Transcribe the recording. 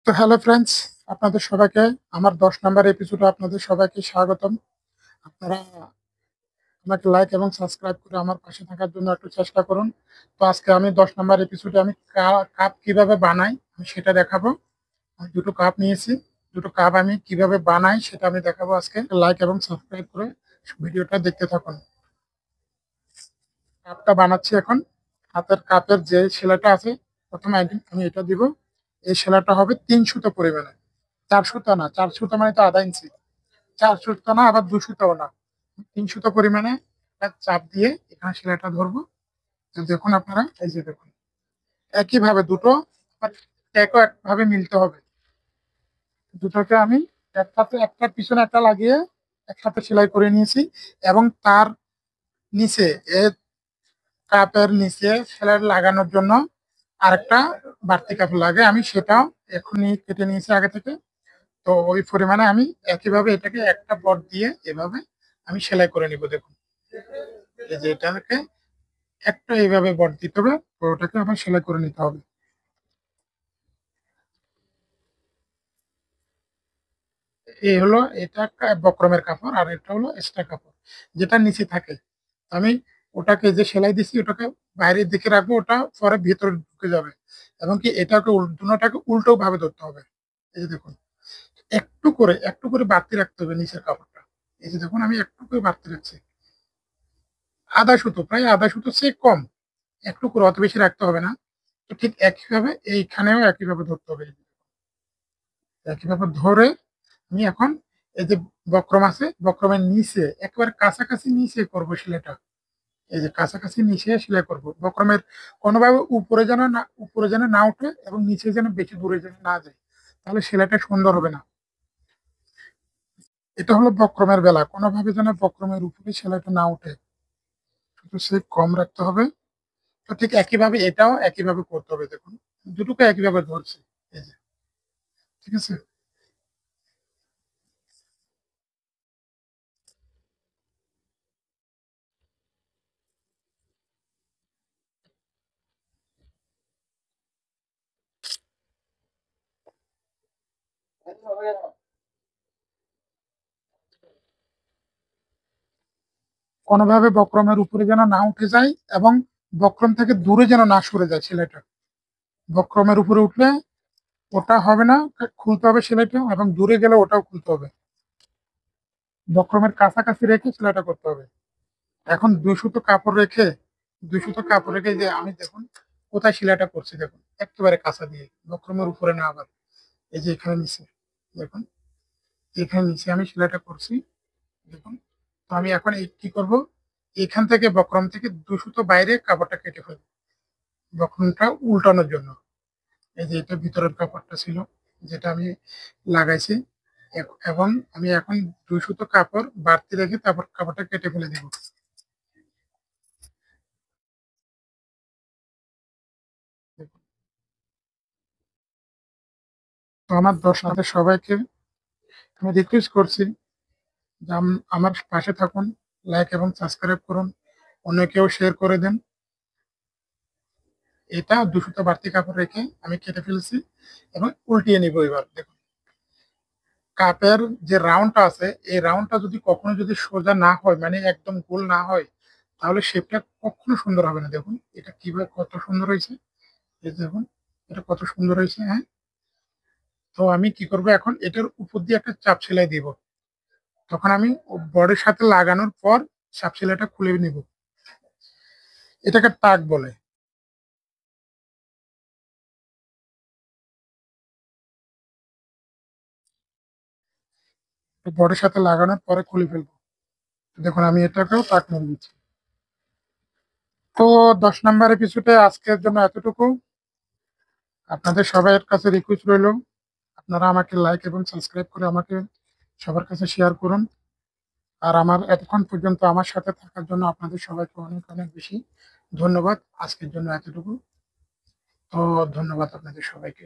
তো hello friends, আপনাদের সবাইকে আমার 10 নম্বর এপিসোডে আপনাদের সবাইকে স্বাগতম। আপনারা আমাকে লাইক এবং সাবস্ক্রাইব করে আমার পাশে থাকার জন্য একটু চেষ্টা করুন। তো আজকে আমি 10 নম্বর এপিসোডে আমি কাপ কিভাবে বানাই আমি সেটা দেখাবো। আমি দুটো কাপ নিয়েছি, দুটো কাপ আমি কিভাবে বানাই সেটা আমি দেখাবো আজকে। লাইক এবং সাবস্ক্রাইব করে ভিডিওটা দেখতে থাকুন। কাপটা বানাচ্ছি এখন। হাতের কাপের যে সেলাইটা আছে, প্রথমে আমি এটা দিব। এই সেলাইটা হবে 3 সুতো পরিমাণে, 4 সুতো না। 4 সুতো মানে তো আধা ইঞ্চি। 4 সুতো না, আবার 2 সুতাও না। 3 সুতো পরিমাণে একটা চাপ দিয়ে এখানে সেলাইটা ধরবো। তো দেখুন আপনারা, এই যে দেখুন, একইভাবে দুটো ট্যাকও একভাবে মিলতে হবে। দুটোকে আমি একসাথে একটার পিছনে একটা লাগিয়ে একসাথে সেলাই করে নিয়েছি। এবং তার নিচে কাপের নিচে সেলাই লাগানোর জন্য আরেকটা বাড়তি কাপড় লাগে, আমি সেটাও এখনই কেটে নিয়েছি আগে থেকে। তো ওই পরিমাণে আমি একইভাবে এটাকে একটা বট দিয়ে এভাবে আমি সেলাই করে নিব। দেখুন, এই যে এটাকে একটা এইভাবে বট দিতে হবে, ওটাকে আবার সেলাই করে নিতে হবে। এই হলো, এটা বক্রমের কাপড় আর এটা হলো এক্সট্রা কাপড় যেটা নিচে থাকে। আমি ওটাকে যে সেলাই দিছি ওটাকে বাইরের দিকে রাখবো, ওটা পরে ভিতরে ঢুকে যাবে। এবং কি এটাকে দুটোটাকে উল্টো ভাবে ধরতে হবে। এই যে দেখুন, একটু করে বাড়তি রাখতে হবে নিচের কাপড়টা। এই যে দেখুন, আমি একটু করে বাড়তি রাখছি, আধা সুতো, প্রায় আধা সুতো সে কম। একটু করে, অত বেশি রাখতে হবে না। তো ঠিক একইভাবে এইখানেও একইভাবে ধরতে হবে। একইভাবে ধরে আমি এখন এই যে বক্রম আছে, বক্রমের নিচে একেবারে কাছাকাছি নিচে করবো সেলাইটা। এই যে কাছাকাছি নিচে সেলাই করব, বক্রমের কোনোভাবে উপরে যেন না উঠে এবং নিচে যেন বেশি দূরে যেন না যায়, তাহলে সেলাইটা সুন্দর হবে না। এটা হলো বক্রমের বেলা, কোনোভাবে যেন বক্রমের উপরে সেলাইটা না উঠে, শুধু সে কম রাখতে হবে। তো ঠিক একইভাবে এটাও একইভাবে করতে হবে। দেখুন, দুটোকে একইভাবে ধরছি। এই যে, ঠিক আছে। কোনোভাবে বক্রমের উপরে যেন না উঠে যায় এবং বক্রম থেকে দূরে যেন না সরে যায় সেলাইটা। বক্রমের উপরে উঠলে ওটা হবে না, খুলতে হবে সেলাইটা, এবং দূরে গেলে ওটাও খুলতে হবে। বক্রমের কাছাকাছি রেখে সেলাইটা করতে হবে। এখন 2 সুতো কাপড় রেখে যে আমি দেখুন কোথায় সেলাইটা করছি, দেখুন একেবারে কাঁচা দিয়ে, বক্রমের উপরে না আবার। এই যে এখানে নিচে দেখুন, এখানে নিচে আমি সেলাইটা করছি। দেখুন, তো আমি এখন এই কি করব, এখান থেকে বক্রম থেকে 2 সুতো বাইরে কাপড়টা কেটে ফেলবো, বক্রমটা উল্টানোর জন্য। এই যে এটা ভিতরের কাপড়টা ছিল যেটা আমি লাগাইছি। এবং আমি এখন 2 সুতো কাপড় বাড়তি রেখে তারপর কাপড়টা কেটে ফেলে দিব। দেখুন, তো আমার দর্শকদের সবাইকে আমি রিকোয়েস্ট করছি যে আমার পাশে থাকুন, লাইক এবং সাবস্ক্রাইব করুন, অন্যকেও শেয়ার করে দেন। এটা 2 সুতো বাড়তি কাপড় রেখে আমি কেটে ফেলেছি এবং উল্টিয়ে নিব। এবার দেখুন, কাপের যে রাউন্ডটা আছে, এই রাউন্ডটা যদি কখনো যদি সোজা না হয়, মানে একদম গোল না হয়, তাহলে শেপটা কখনো সুন্দর হবে না। দেখুন এটা কিভাবে কত সুন্দর হয়েছে, এই যে দেখুন এটা কত সুন্দর হয়েছে। হ্যাঁ, তো আমি কি করব, এখন এটার উপর দিয়ে একটা চাপ সেলাই দিব। তখন আমি বডির সাথে লাগানোর পর চাপ সেলাইটা খুলে নিব। এটাকে টাক বলে। বডির সাথে লাগানোর পরে খুলে ফেলবো। দেখুন আমি এটাকেও টাক মেরে দিচ্ছি। তো 10 নম্বর এপিসোডে আজকের জন্য এতটুকু। আপনাদের সবাইয়ের কাছে রিকোয়েস্ট রইল, আপনারা আমাকে লাইক এবং সাবস্ক্রাইব করে আমাকে সবার কাছে শেয়ার করুন। আর আমার এতক্ষণ পর্যন্ত আমার সাথে থাকার জন্য আপনাদের সবাইকে অনেক অনেক বেশি ধন্যবাদ। আজকের জন্য এতটুকু। তো ধন্যবাদ আপনাদের সবাইকে।